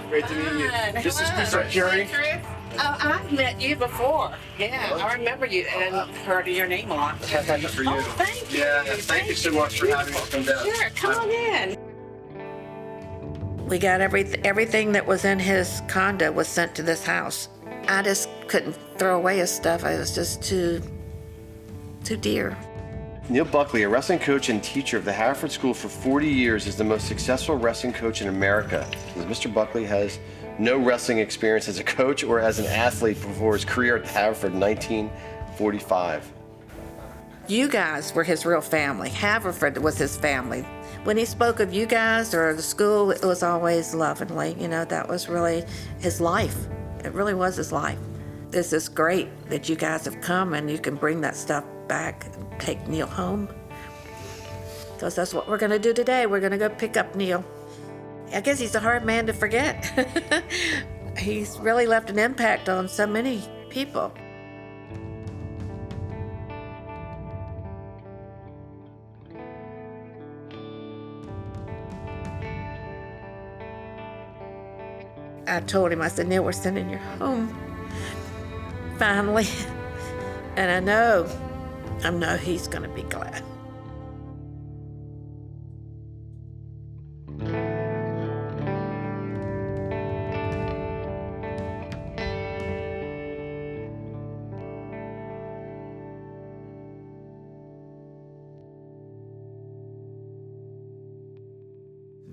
Great to meet you. This is Mr. Jerry. Oh, I've met you before. Yeah, I remember you and heard your name a lot. That's for you. Oh, thank you. Yeah, thank you so much for having us come down. Sure, come on in. We got everything that was in his condo was sent to this house. I just couldn't throw away his stuff. It was just too dear. Neil Buckley, a wrestling coach and teacher of the Haverford School for 40 years, is the most successful wrestling coach in America. Mr. Buckley has no wrestling experience as a coach or as an athlete before his career at Haverford in 1945. You guys were his real family. Haverford was his family. When he spoke of you guys or the school, it was always lovingly. You know, that was really his life. It really was his life. This is great that you guys have come and you can bring that stuff back and take Neil home. Because that's what we're going to do today. We're going to go pick up Neil. I guess he's a hard man to forget. He's really left an impact on so many people. I told him, I said, Neil, we're sending you home. Finally. And I know he's going to be glad.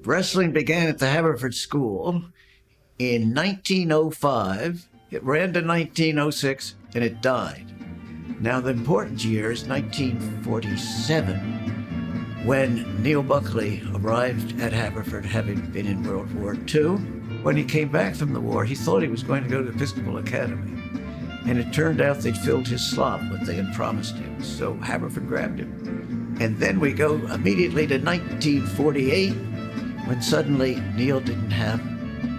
Wrestling began at the Haverford School in 1905. It ran to 1906, and it died. Now, the important year is 1947, when Neil Buckley arrived at Haverford, having been in World War II. When he came back from the war, he thought he was going to go to the Episcopal Academy. And it turned out they'd filled his slot, what they had promised him. So Haverford grabbed him. And then we go immediately to 1948, when suddenly Neil didn't have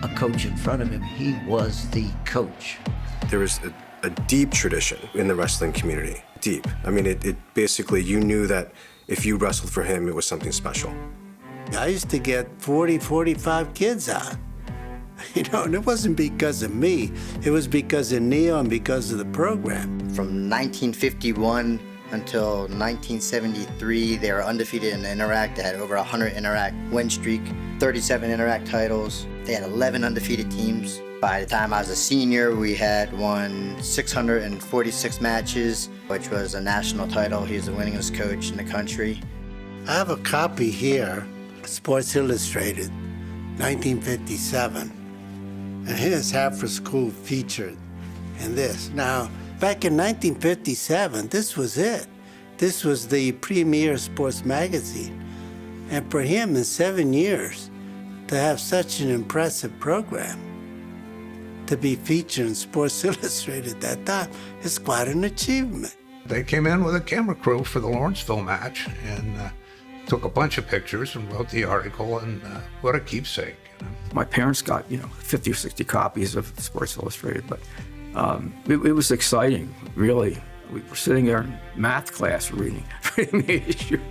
a coach in front of him. He was the coach. There was a deep tradition in the wrestling community, deep. I mean, it basically, you knew that if you wrestled for him, it was something special. I used to get 40, 45 kids out. You know, and it wasn't because of me. It was because of Neil and because of the program. From 1951 until 1973, they were undefeated in Interact. They had over 100 Interact win streak, 37 Interact titles. They had 11 undefeated teams. By the time I was a senior, we had won 646 matches, which was a national title. He was the winningest coach in the country. I have a copy here, Sports Illustrated, 1957. And here's Haverford School featured in this. Now, back in 1957, this was it. This was the premier sports magazine. And for him, in 7 years, to have such an impressive program, to be featured in Sports Illustrated at that time, is quite an achievement. They came in with a camera crew for the Lawrenceville match and took a bunch of pictures and wrote the article, and what a keepsake. You know? My parents got, 50 or 60 copies of Sports Illustrated, but it was exciting, really. We were sitting there in math class reading the issue.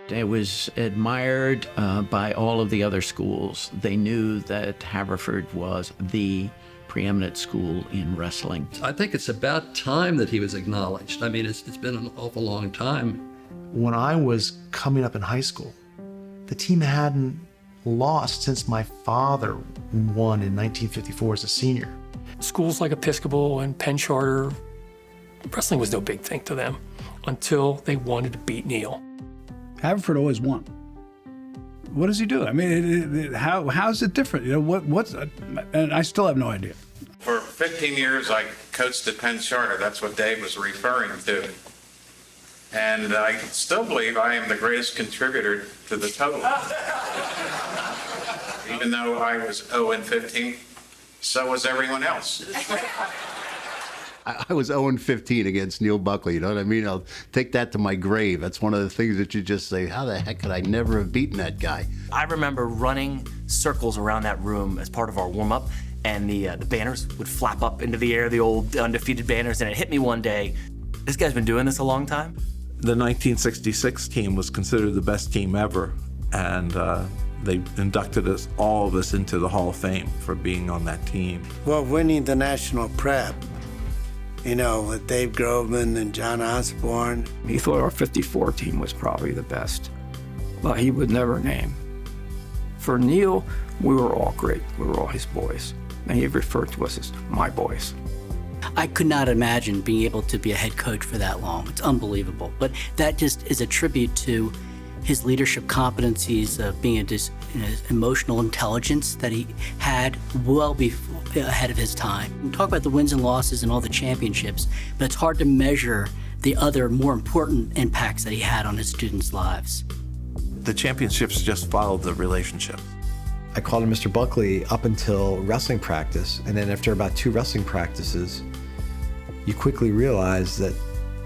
It was admired by all of the other schools. They knew that Haverford was the preeminent school in wrestling. I think it's about time that he was acknowledged. I mean, it's been an awful long time. When I was coming up in high school, the team hadn't lost since my father won in 1954 as a senior. Schools like Episcopal and Penn Charter, wrestling was no big thing to them until they wanted to beat Neil. Haverford always won. What does he do? I mean, how's it different? And I still have no idea. For 15 years, I coached at Penn Charter. That's what Dave was referring to. And I still believe I am the greatest contributor to the total. Even though I was 0-15, so was everyone else. I was 0-15 against Neil Buckley, you know what I mean? I'll take that to my grave. That's one of the things that you just say, how the heck could I never have beaten that guy? I remember running circles around that room as part of our warm-up, and the banners would flap up into the air, the old undefeated banners, and it hit me one day, this guy's been doing this a long time? The 1966 team was considered the best team ever, and they inducted all of us into the Hall of Fame for being on that team. Well, winning the national prep, you know, with Dave Groveman and John Osborne. He thought our 54 team was probably the best, but he would never name. For Neil, we were all great. We were all his boys, and he referred to us as my boys. I could not imagine being able to be a head coach for that long. It's unbelievable. But that just is a tribute to his leadership competencies, being his emotional intelligence that he had well before, ahead of his time. We talk about the wins and losses and all the championships, but it's hard to measure the other more important impacts that he had on his students' lives. The championships just followed the relationship. I called him Mr. Buckley up until wrestling practice, and then after about 2 wrestling practices, you quickly realize that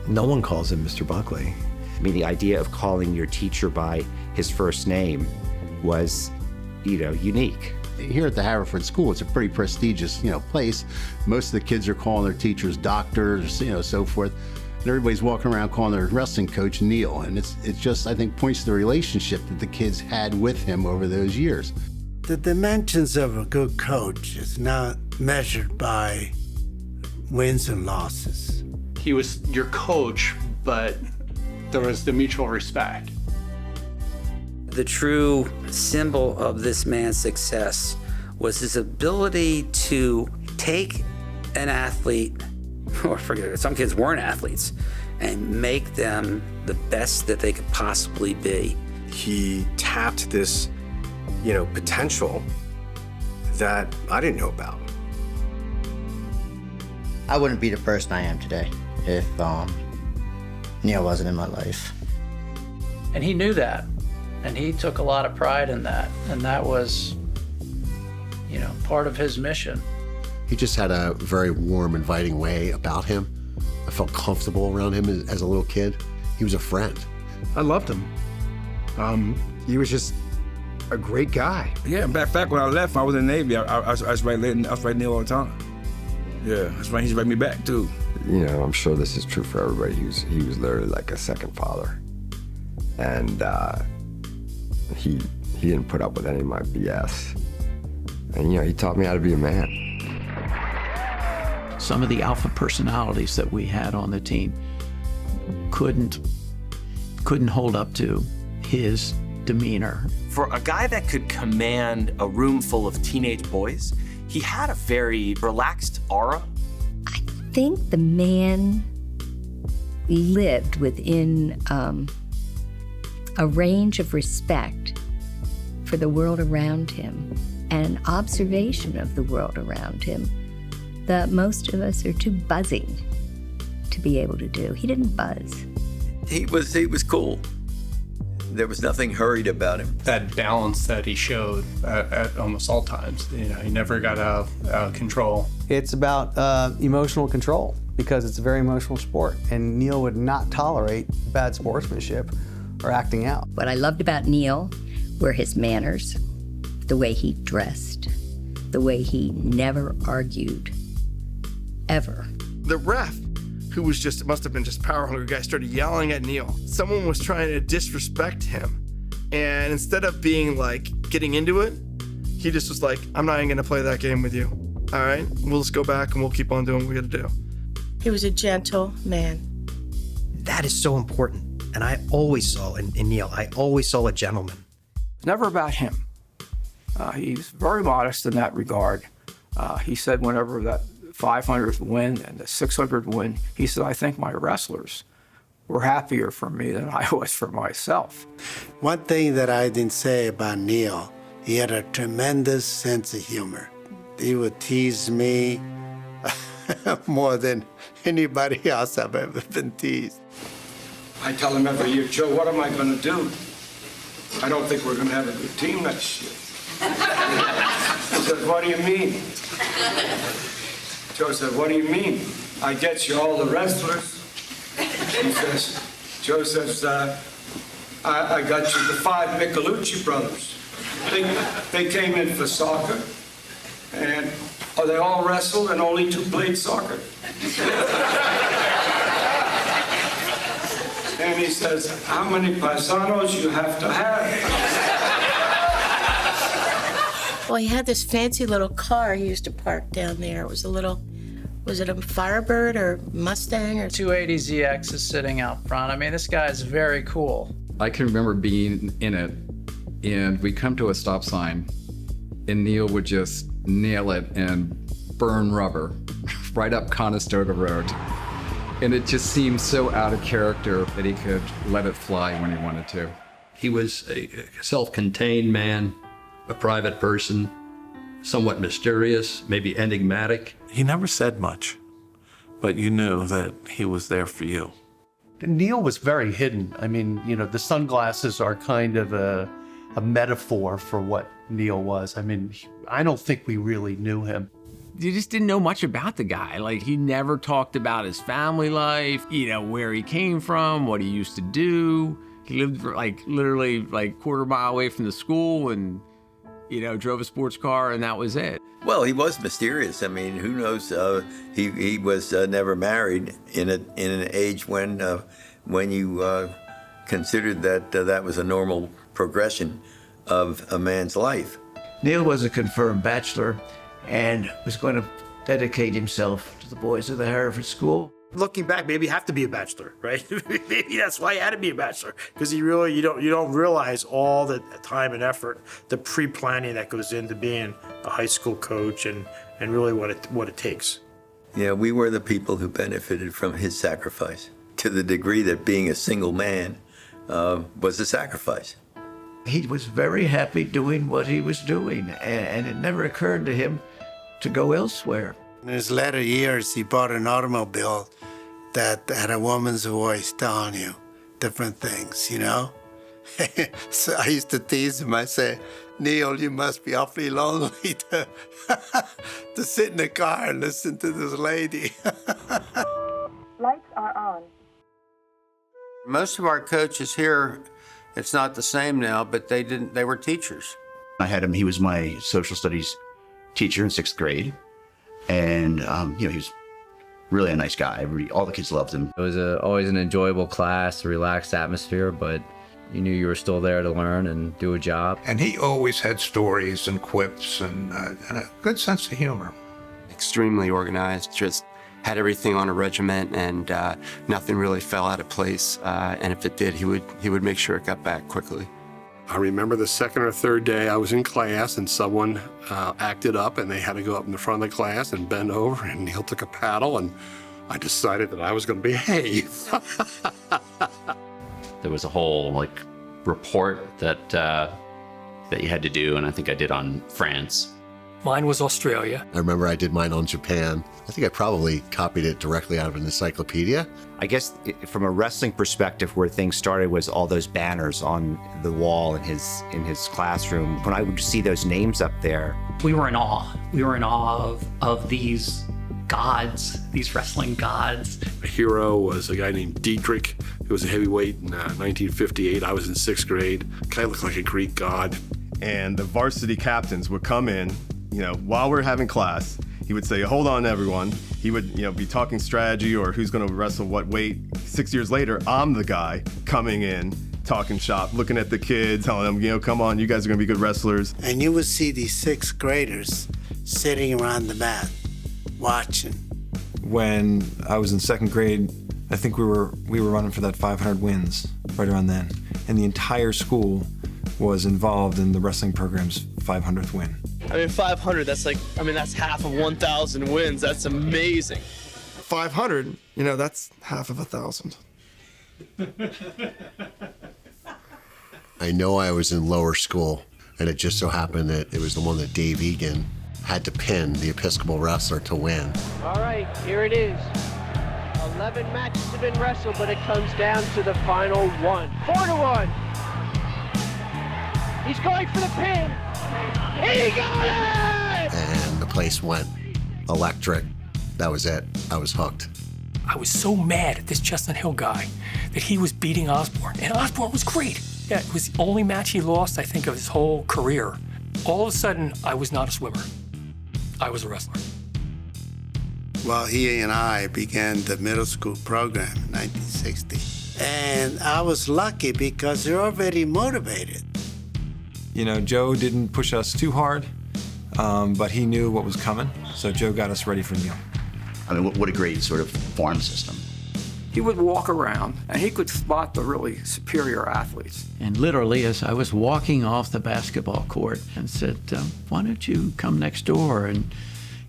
no one calls him Mr. Buckley. I mean, the idea of calling your teacher by his first name was, unique. Here at the Haverford School, it's a pretty prestigious, place. Most of the kids are calling their teachers doctors, so forth. And everybody's walking around calling their wrestling coach Neil. And it's just, I think, points to the relationship that the kids had with him over those years. The dimensions of a good coach is not measured by wins and losses. He was your coach, but there was the mutual respect. The true symbol of this man's success was his ability to take an athlete, or forget it, some kids weren't athletes, and make them the best that they could possibly be. He tapped this, potential that I didn't know about. I wouldn't be the person I am today if Neil wasn't in my life. And he knew that, and he took a lot of pride in that, and that was, part of his mission. He just had a very warm, inviting way about him. I felt comfortable around him as a little kid. He was a friend. I loved him. He was just a great guy. Yeah, in fact, when I left, I was in the Navy. I was right Neil all the time. Yeah, that's why he's right me back too. I'm sure this is true for everybody. He was literally like a second father, and he didn't put up with any of my BS, and he taught me how to be a man. Some of the alpha personalities that we had on the team couldn't hold up to his demeanor. For a guy that could command a room full of teenage boys, he had a very relaxed aura. I think the man lived within a range of respect for the world around him and an observation of the world around him that most of us are too buzzing to be able to do. He didn't buzz. He was cool. There was nothing hurried about him. That balance that he showed at almost all times, he never got out of control. It's about emotional control because it's a very emotional sport, and Neil would not tolerate bad sportsmanship or acting out. What I loved about Neil were his manners, the way he dressed, the way he never argued, ever. The ref, who was must have been just power hungry guy, started yelling at Neil. Someone was trying to disrespect him. And instead of being getting into it, he just was like, I'm not even gonna play that game with you. All right, we'll just go back and we'll keep on doing what we gotta do. He was a gentle man. That is so important. And I always saw in Neil, I always saw a gentleman. It's never about him. He's very modest in that regard. He said whenever that 500th win and the 600th win, he said, I think my wrestlers were happier for me than I was for myself. One thing that I didn't say about Neil, he had a tremendous sense of humor. He would tease me more than anybody else I've ever been teased. I tell him every year, Joe, what am I gonna do? I don't think we're gonna have a good team next year. He said, what do you mean? Joe said, what do you mean? I get you all the wrestlers. He says, Joe says, I got you the 5 Michelucci brothers. They came in for soccer, and they all wrestled, and only 2 played soccer. And he says, how many paisanos you have to have? Well, he had this fancy little car he used to park down there. It was a little, was it a Firebird or Mustang or? 280ZX is sitting out front. I mean, this guy's very cool. I can remember being in it, and we'd come to a stop sign, and Neil would just nail it and burn rubber right up Conestoga Road. And it just seemed so out of character that he could let it fly when he wanted to. He was a self-contained man, a private person, somewhat mysterious, maybe enigmatic. He never said much, but you knew that he was there for you. Neil was very hidden. I mean, you know, the sunglasses are kind of a metaphor for what Neil was. I mean, I don't think we really knew him. You just didn't know much about the guy. Like, he never talked about his family life, you know, where he came from, what he used to do. He lived literally quarter mile away from the school and, you know, drove a sports car, and that was it. Well, he was mysterious. I mean, who knows? He was never married in an age when you considered that was a normal progression of a man's life. Neil was a confirmed bachelor and was going to dedicate himself to the boys of the Hereford School. Looking back, maybe you have to be a bachelor, right? Maybe that's why he had to be a bachelor, because you don't realize all the time and effort, the pre-planning that goes into being a high school coach, and really what it takes. Yeah, we were the people who benefited from his sacrifice, to the degree that being a single man was a sacrifice. He was very happy doing what he was doing, and it never occurred to him to go elsewhere. In his later years, he bought an automobile that had a woman's voice telling you different things, you know? So I used to tease him. I say, Neil, you must be awfully lonely to sit in the car and listen to this lady. Lights are on. Most of our coaches here, it's not the same now, but they were teachers. I had him, he was my social studies teacher in 6th grade. And, he was really a nice guy. All the kids loved him. It was always an enjoyable class, a relaxed atmosphere, but you knew you were still there to learn and do a job. And he always had stories and quips and a good sense of humor. Extremely organized, just had everything on a regiment, and nothing really fell out of place. And if it did, he would make sure it got back quickly. I remember the 2nd or 3rd day I was in class and someone acted up and they had to go up in the front of the class and bend over, and Neil took a paddle, and I decided that I was going to behave. There was a whole report that you had to do, and I think I did on France. Mine was Australia. I remember I did mine on Japan. I think I probably copied it directly out of an encyclopedia. I guess from a wrestling perspective, where things started was all those banners on the wall in his classroom. When I would see those names up there, we were in awe. We were in awe of these gods, these wrestling gods. A hero was a guy named Dietrich, who was a heavyweight in 1958. I was in 6th grade. Guy looked like a Greek god. And the varsity captains would come in, while we're having class. He would say, hold on, everyone. He would, be talking strategy or who's going to wrestle what weight. 6 years later, I'm the guy coming in, talking shop, looking at the kids, telling them, come on, you guys are going to be good wrestlers. And you would see these 6th graders sitting around the mat, watching. When I was in 2nd grade, I think we were running for that 500 wins right around then. And the entire school was involved in the wrestling program's 500th win. 500, that's half of 1,000 wins. That's amazing. 500, that's half of 1,000. I know I was in lower school, and it just so happened that it was the one that Dave Egan had to pin the Episcopal wrestler to win. All right, here it is. 11 matches have been wrestled, but it comes down to the final one. 4-1. He's going for the pin. He got it! And the place went electric. That was it. I was hooked. I was so mad at this Chestnut Hill guy that he was beating Osborne, and Osborne was great. Yeah, it was the only match he lost, I think, of his whole career. All of a sudden, I was not a swimmer. I was a wrestler. Well, he and I began the middle school program in 1960. And I was lucky because they're already motivated. You know, Joe didn't push us too hard, but he knew what was coming, so Joe got us ready for Neil. I mean, what a great sort of farm system. He would walk around, and he could spot the really superior athletes. And literally, as I was walking off the basketball court, and said, why don't you come next door and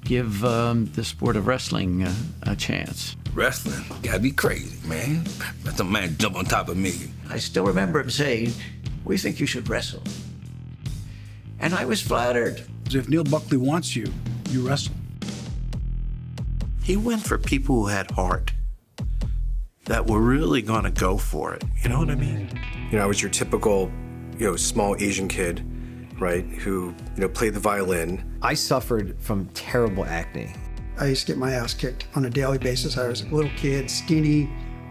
give the sport of wrestling a chance? Wrestling? Gotta be crazy, man. Let some man jump on top of me. I still remember him saying, we think you should wrestle. And I was flattered. If Neil Buckley wants you, you wrestle. He went for people who had heart, that were really gonna go for it. You know what I mean? You know, I was your typical, small Asian kid, right, who, played the violin. I suffered from terrible acne. I used to get my ass kicked on a daily basis. I was a little kid, skinny,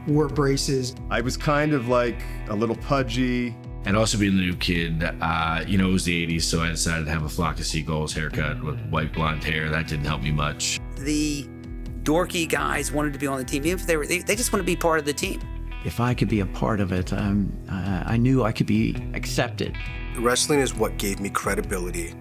wore braces. I was kind of like a little pudgy. And also being the new kid, it was the 80s, so I decided to have a flock of seagulls haircut with white blonde hair. That didn't help me much. The dorky guys wanted to be on the team, even if they just want to be part of the team. If I could be a part of it, I knew I could be accepted. Wrestling is what gave me credibility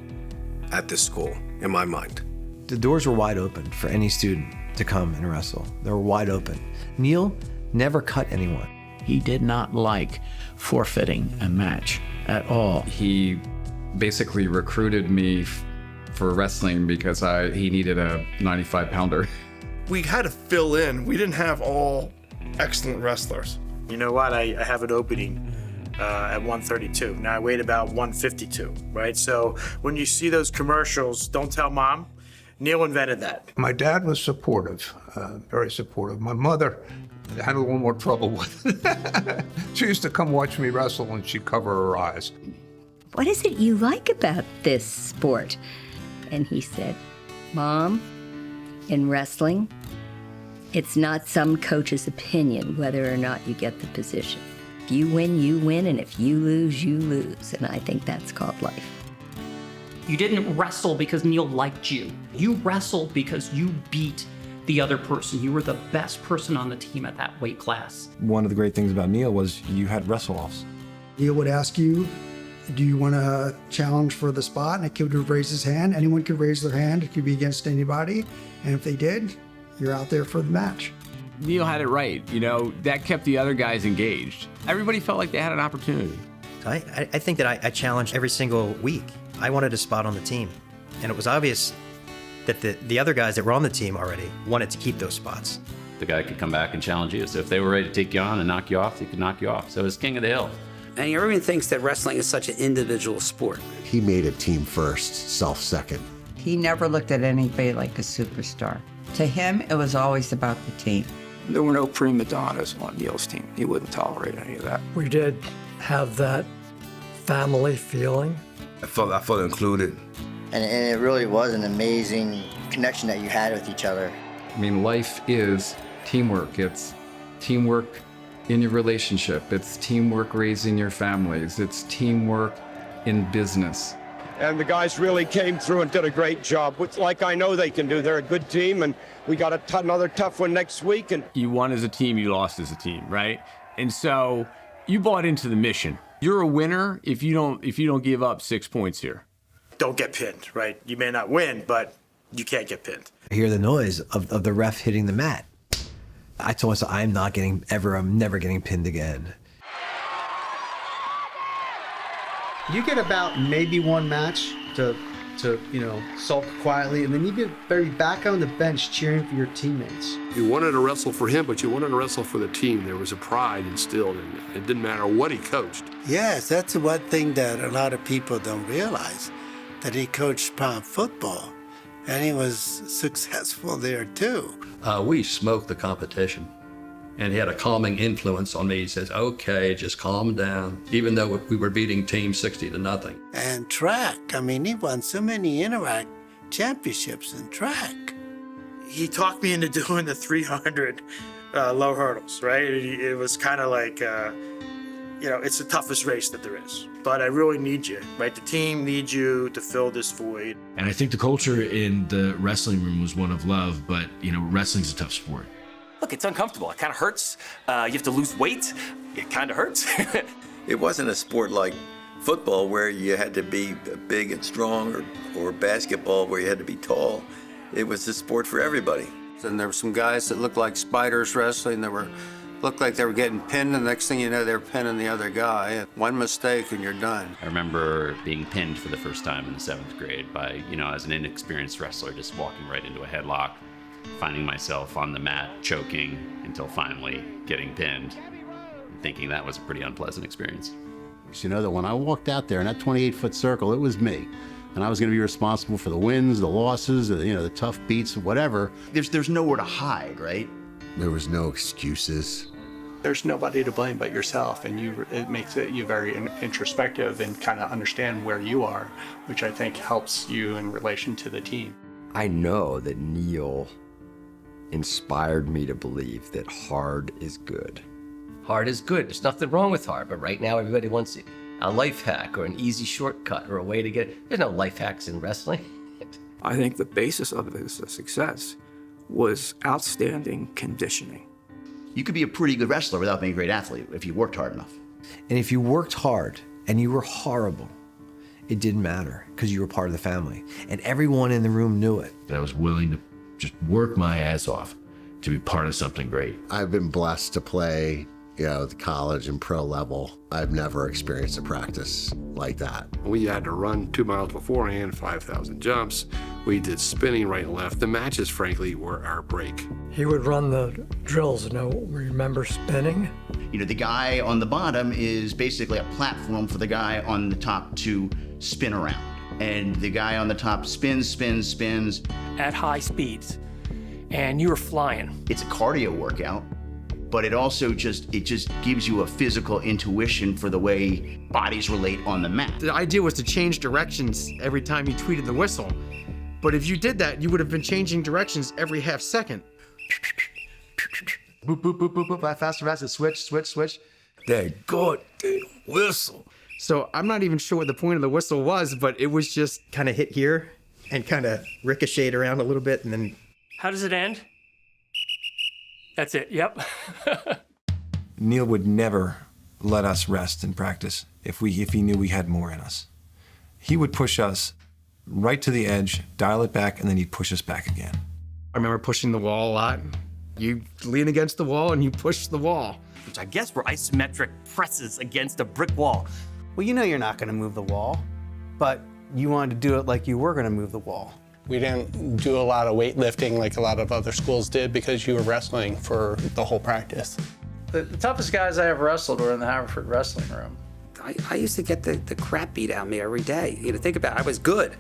at this school, in my mind. The doors were wide open for any student to come and wrestle. They were wide open. Neil never cut anyone. He did not like forfeiting a match at all. He basically recruited me for wrestling because he needed a 95-pounder. We had to fill in. We didn't have all excellent wrestlers. You know what? I have an opening at 132. Now I weighed about 152, right? So when you see those commercials, don't tell mom. Neil invented that. My dad was supportive, very supportive. My mother had a little more trouble with it. She used to come watch me wrestle and she'd cover her eyes. What is it you like about this sport? And he said, Mom, in wrestling, it's not some coach's opinion whether or not you get the position. If you win, you win, and if you lose, you lose. And I think that's called life. You didn't wrestle because Neil liked you. You wrestled because you beat the other person. You were the best person on the team at that weight class. One of the great things about Neil was you had wrestle-offs. Neil would ask you, do you want to challenge for the spot? And a kid would raise his hand. Anyone could raise their hand. It could be against anybody. And if they did, you're out there for the match. Neil had it right. That kept the other guys engaged. Everybody felt like they had an opportunity. I think that I challenged every single week. I wanted a spot on the team. And it was obvious that the other guys that were on the team already wanted to keep those spots. The guy could come back and challenge you. So if they were ready to take you on and knock you off, they could knock you off. So it was king of the hill. And everyone thinks that wrestling is such an individual sport. He made it team first, self second. He never looked at anybody like a superstar. To him, it was always about the team. There were no prima donnas on Neil's team. He wouldn't tolerate any of that. We did have that family feeling. I felt included. And it really was an amazing connection that you had with each other. I mean, life is teamwork. It's teamwork in your relationship. It's teamwork raising your families. It's teamwork in business. And the guys really came through and did a great job, which like I know they can do. They're a good team, and we got another tough one next week. And you won as a team, you lost as a team, right? And so you bought into the mission. You're a winner if you don't give up 6 points here. Don't get pinned, right? You may not win, but you can't get pinned. I hear the noise of the ref hitting the mat. I told myself, I'm never getting pinned again. You get about maybe one match to sulk quietly, and then you get buried back on the bench cheering for your teammates. You wanted to wrestle for him, but you wanted to wrestle for the team. There was a pride instilled in it. It didn't matter what he coached. Yes, that's one thing that a lot of people don't realize, that he coached prom football, and he was successful there too. We smoked the competition, and he had a calming influence on me. He says, okay, just calm down, even though we were beating team 60-0. And track, he won so many Interact championships in track. He talked me into doing the 300 low hurdles, right? It was kind of like, it's the toughest race that there is. But I really need you, right? The team needs you to fill this void. And I think the culture in the wrestling room was one of love, but, wrestling's a tough sport. Look, it's uncomfortable. It kind of hurts. You have to lose weight. It kind of hurts. It wasn't a sport like football where you had to be big and strong, or basketball where you had to be tall. It was a sport for everybody. And there were some guys that looked like spiders wrestling that looked like they were getting pinned, and the next thing you know, they were pinning the other guy. One mistake and you're done. I remember being pinned for the first time in the 7th grade by, as an inexperienced wrestler, just walking right into a headlock, finding myself on the mat, choking, until finally getting pinned, thinking that was a pretty unpleasant experience. You know that when I walked out there in that 28-foot circle, it was me. And I was going to be responsible for the wins, the losses, the tough beats, whatever. There's nowhere to hide, right? There was no excuses. There's nobody to blame but yourself, and it makes you very introspective and kind of understand where you are, which I think helps you in relation to the team. I know that Neil inspired me to believe that hard is good. Hard is good. There's nothing wrong with hard, but right now everybody wants a life hack or an easy shortcut or a way to get. There's no life hacks in wrestling. I think the basis of his success was outstanding conditioning. You could be a pretty good wrestler without being a great athlete if you worked hard enough. And if you worked hard and you were horrible, it didn't matter because you were part of the family. And everyone in the room knew it. And I was willing to just work my ass off to be part of something great. I've been blessed to play the college and pro level. I've never experienced a practice like that. We had to run 2 miles beforehand, 5,000 jumps. We did spinning right and left. The matches, frankly, were our break. He would run the drills, remember spinning? The guy on the bottom is basically a platform for the guy on the top to spin around. And the guy on the top spins at high speeds. And you were flying. It's a cardio workout, but it also just gives you a physical intuition for the way bodies relate on the mat. The idea was to change directions every time you tweeted the whistle. But if you did that, you would have been changing directions every half second. Boop, boop, boop, boop, boop, faster, switch. That goddamn whistle. So I'm not even sure what the point of the whistle was, but it was just kind of hit here and kind of ricocheted around a little bit and then... How does it end? That's it, yep. Neil would never let us rest in practice if he knew we had more in us. He would push us right to the edge, dial it back, and then he'd push us back again. I remember pushing the wall a lot. You lean against the wall and you push the wall. Which I guess were isometric presses against a brick wall. Well, you're not going to move the wall, but you wanted to do it like you were going to move the wall. We didn't do a lot of weightlifting like a lot of other schools did because you were wrestling for the whole practice. The toughest guys I ever wrestled were in the Haverford wrestling room. I used to get the crap beat out of me every day. Think about it, I was good.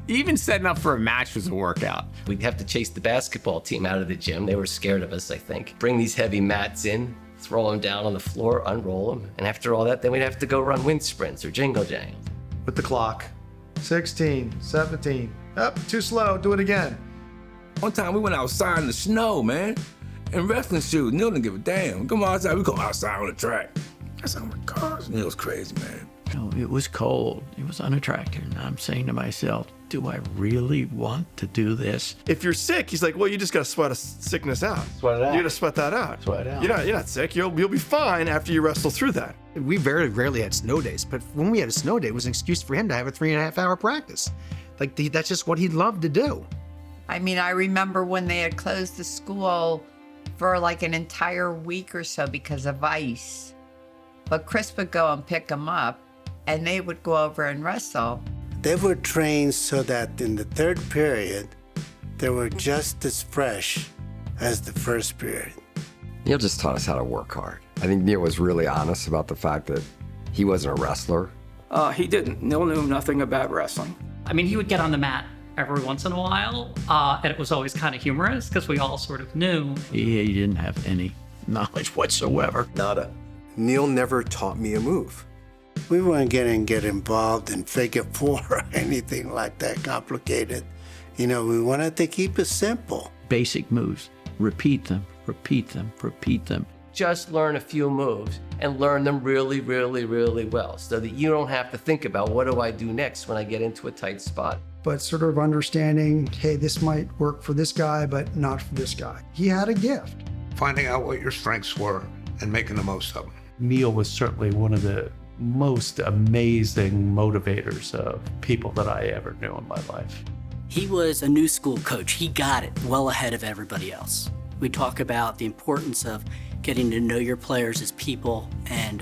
Even setting up for a match was a workout. We'd have to chase the basketball team out of the gym. They were scared of us, I think. Bring these heavy mats in, throw them down on the floor, unroll them, and after all that, then we'd have to go run wind sprints or jingle jangle. With the clock. 16, 17. Up, too slow, do it again. One time we went outside in the snow, man. In wrestling shoes, Neil didn't give a damn. Come outside, we go outside on the track. I said, oh my gosh, Neil's crazy, man. It was cold, it was unattractive, and I'm saying to myself, do I really want to do this? If you're sick, he's like, well, you just gotta sweat a sickness out. Sweat it out. You gotta sweat that out. Sweat it out. You're not sick, you'll be fine after you wrestle through that. We very rarely had snow days, but when we had a snow day, it was an excuse for him to have a 3.5 hour practice. That's just what he'd love to do. I remember when they had closed the school for an entire week or so because of ice. But Chris would go and pick them up, and they would go over and wrestle. They were trained so that in the third period, they were just as fresh as the first period. Neil just taught us how to work hard. I think Neil was really honest about the fact that he wasn't a wrestler. He didn't. Neil knew nothing about wrestling. He would get on the mat every once in a while, and it was always kind of humorous because we all sort of knew. He didn't have any knowledge whatsoever. Nada. Neil never taught me a move. We weren't going to get involved in figure four or anything like that complicated. We wanted to keep it simple. Basic moves. Repeat them. repeat them, repeat them. Just learn a few moves and learn them really, really, really well so that you don't have to think about what do I do next when I get into a tight spot. But sort of understanding, hey, this might work for this guy, but not for this guy. He had a gift. Finding out what your strengths were and making the most of them. Neil was certainly one of the most amazing motivators of people that I ever knew in my life. He was a new school coach. He got it well ahead of everybody else. We talk about the importance of getting to know your players as people, and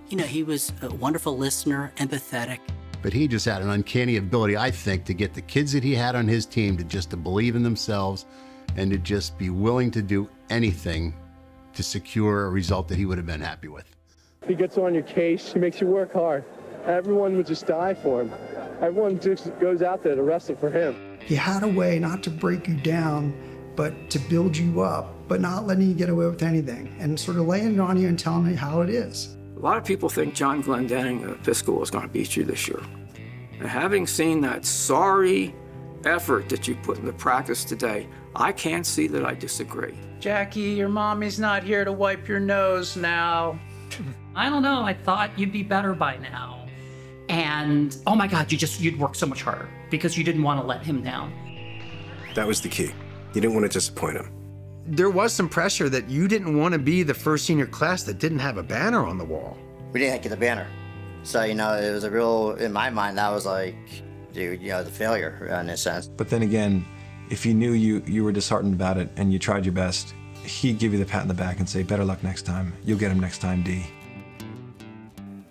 he was a wonderful listener, empathetic. But he just had an uncanny ability, I think, to get the kids that he had on his team to believe in themselves and to just be willing to do anything to secure a result that he would have been happy with. He gets on your case, he makes you work hard. Everyone would just die for him. Everyone just goes out there to wrestle for him. He had a way not to break you down, but to build you up, but not letting you get away with anything, and sort of laying it on you and telling you how it is. A lot of people think John Glendenning of Episcopal is going to beat you this year. And having seen that sorry effort that you put into practice today, I can't see that I disagree. Jackie, your mommy's not here to wipe your nose now. I don't know, I thought you'd be better by now. And oh my God, you'd work so much harder because you didn't want to let him down. That was the key. You didn't want to disappoint him. There was some pressure that you didn't want to be the first senior class that didn't have a banner on the wall. We didn't get the banner. So, it was a real, in my mind, that was like, dude, the failure in a sense. But then again, if he knew you were disheartened about it and you tried your best, he'd give you the pat in the back and say, better luck next time. You'll get him next time, D.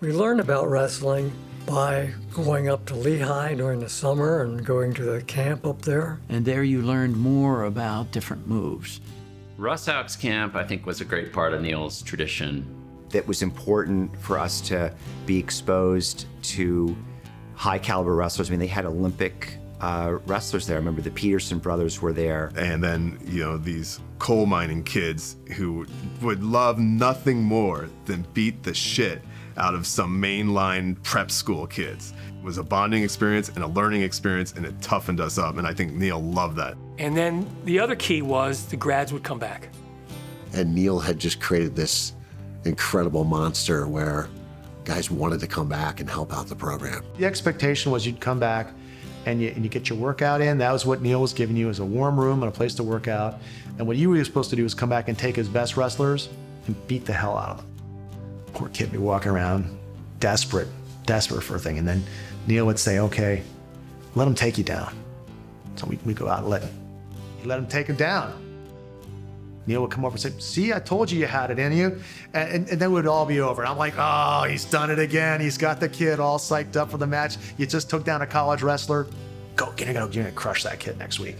We learned about wrestling by going up to Lehigh during the summer and going to the camp up there. And there you learned more about different moves. Russ Houck's camp, I think, was a great part of Neil's tradition. It was important for us to be exposed to high caliber wrestlers. I mean, they had Olympic wrestlers there. I remember the Peterson brothers were there. And then, these coal mining kids who would love nothing more than beat the shit out of some mainline prep school kids. It was a bonding experience and a learning experience, and it toughened us up, and I think Neil loved that. And then the other key was the grads would come back. And Neil had just created this incredible monster where guys wanted to come back and help out the program. The expectation was you'd come back and you get your workout in. That was what Neil was giving you, as a warm room and a place to work out. And what you were supposed to do was come back and take his best wrestlers and beat the hell out of them. Poor kid be walking around desperate for a thing. And then Neil would say, okay, let him take you down. So we go out and let him take him down. Neil would come over and say, see, I told you had it in you. And then it would all be over. I'm like, oh, he's done it again. He's got the kid all psyched up for the match. You just took down a college wrestler. You're gonna crush that kid next week.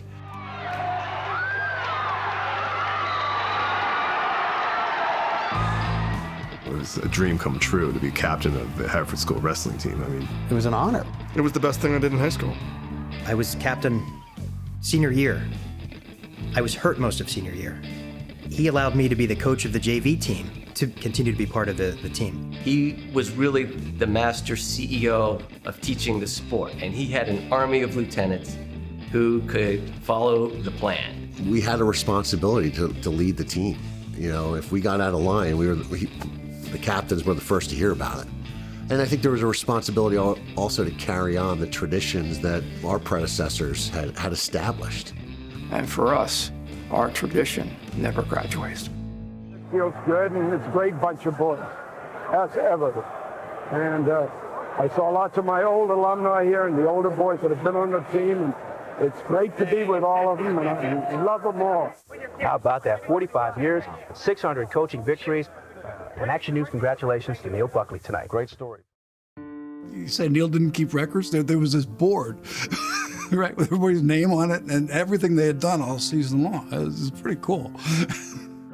It was a dream come true to be captain of the Hartford School wrestling team. I mean, it was an honor. It was the best thing I did in high school. I was captain senior year. I was hurt most of senior year. He allowed me to be the coach of the JV team, to continue to be part of the team. He was really the master CEO of teaching the sport, and he had an army of lieutenants who could follow the plan. We had a responsibility to lead the team. If we got out of line, the captains were the first to hear about it. And I think there was a responsibility also to carry on the traditions that our predecessors had established. And for us, our tradition never graduates. Feels good, and it's a great bunch of boys, as ever. And I saw lots of my old alumni here and the older boys that have been on the team. And it's great to be with all of them, and I love them all. How about that? 45 years, 600 coaching victories. And Action News, congratulations to Neil Buckley tonight. Great story. You said Neil didn't keep records? There was this board, right, with everybody's name on it and everything they had done all season long. It was pretty cool.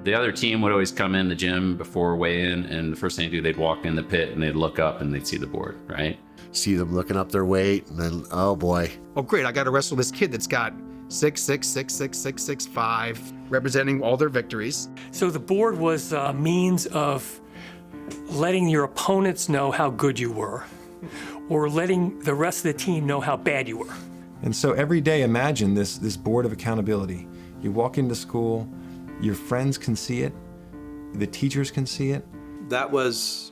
The other team would always come in the gym before weigh-in, and the first thing they'd do, they'd walk in the pit and they'd look up and they'd see the board, right? See them looking up their weight, and then, oh boy. Oh great, I got to wrestle this kid that's got 6'6", 6'6", 6'6", 5", representing all their victories. So the board was a means of letting your opponents know how good you were, or letting the rest of the team know how bad you were. And so every day, imagine this board of accountability. You walk into school, Your friends can see it. The teachers can see it. That was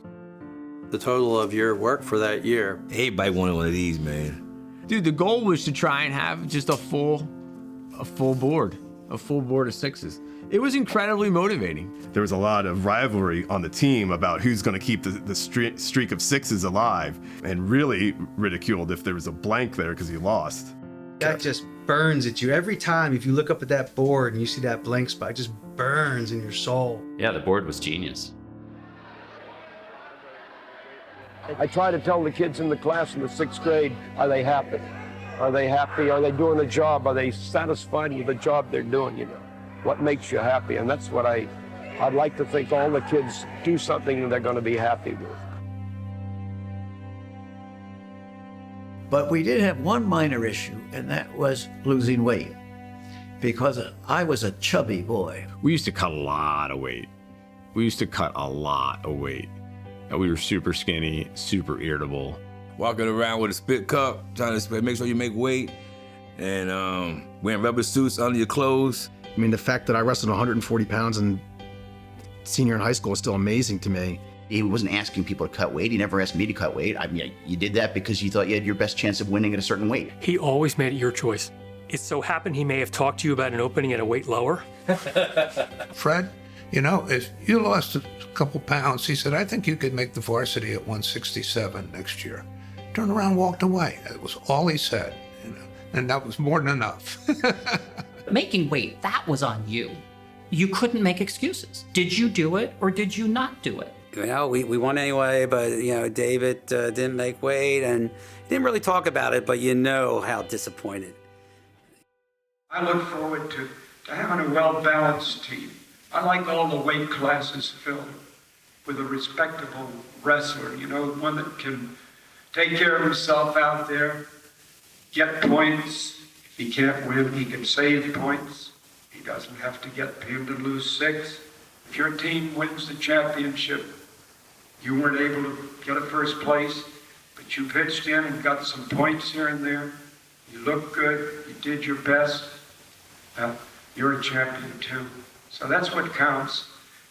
the total of your work for that year. Everybody wanted one of these, man. Dude, the goal was to try and have just a full board of sixes. It was incredibly motivating. There was a lot of rivalry on the team about who's going to keep the streak of sixes alive, and really ridiculed if there was a blank there because you lost. That just burns at you every time. If you look up at that board and you see that blank spot, it just burns in your soul. Yeah, the board was genius. I try to tell the kids in the class in the 6th grade, are they happy? Are they happy? Are they doing the job? Are they satisfied with the job they're doing, you know? What makes you happy? And that's what I'd like to think all the kids do something they're going to be happy with. But we did have one minor issue, and that was losing weight, because I was a chubby boy. We used to cut a lot of weight. And we were super skinny, super irritable. Walking around with a spit cup, trying to make sure you make weight, and wearing rubber suits under your clothes. I mean, the fact that I wrestled 140 pounds in senior in high school is still amazing to me. He wasn't asking people to cut weight. He never asked me to cut weight. I mean, you did that because you thought you had your best chance of winning at a certain weight. He always made it your choice. It so happened he may have talked to you about an opening at a weight lower. Fred, you know, if you lost a couple pounds, he said, I think you could make the varsity at 167 next year. Turned around, walked away. That was all he said, you know, and that was more than enough. Making weight, that was on you. You couldn't make excuses. Did you do it or did you not do it? You know, we won anyway, but, you know, David didn't make weight and didn't really talk about it, but you know how disappointed. I look forward to having a well-balanced team. I like all the weight classes filled with a respectable wrestler, you know, one that can take care of himself out there, get points. If he can't win, he can save points. He doesn't have to get pinned and lose 6. If your team wins the championship, you weren't able to get a first place, but you pitched in and got some points here and there. You looked good, you did your best. You're a champion too. So that's what counts.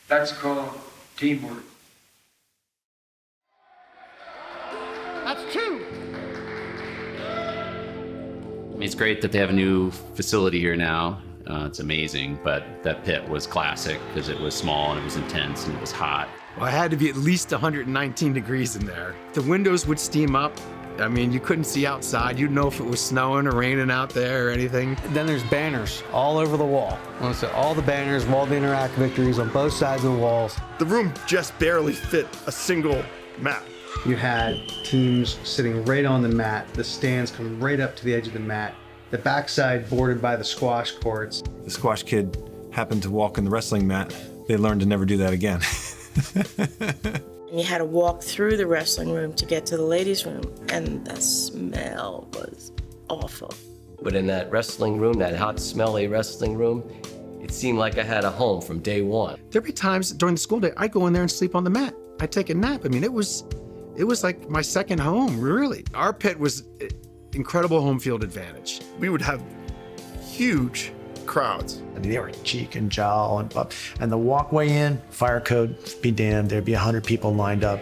That's called teamwork. That's 2. I mean, it's great that they have a new facility here now. It's amazing, but that pit was classic because it was small and it was intense and it was hot. Well, it had to be at least 119 degrees in there. The windows would steam up. I mean, you couldn't see outside. You'd know if it was snowing or raining out there or anything. Then there's banners all over the wall. All the banners, Wall to Interact victories on both sides of the walls. The room just barely fit a single mat. You had teams sitting right on the mat. The stands come right up to the edge of the mat. The backside bordered by the squash courts. The squash kid happened to walk in the wrestling mat. They learned to never do that again. You had to walk through the wrestling room to get to the ladies' room, and the smell was awful. But in that wrestling room, that hot, smelly wrestling room, it seemed like I had a home from day one. There'd be times during the school day, I'd go in there and sleep on the mat. I'd take a nap. I mean, it was like my second home, really. Our pit was incredible home field advantage. We would have huge crowds. I mean, they were cheek and jowl and the walkway in, fire code be damned, there'd be 100 people lined up.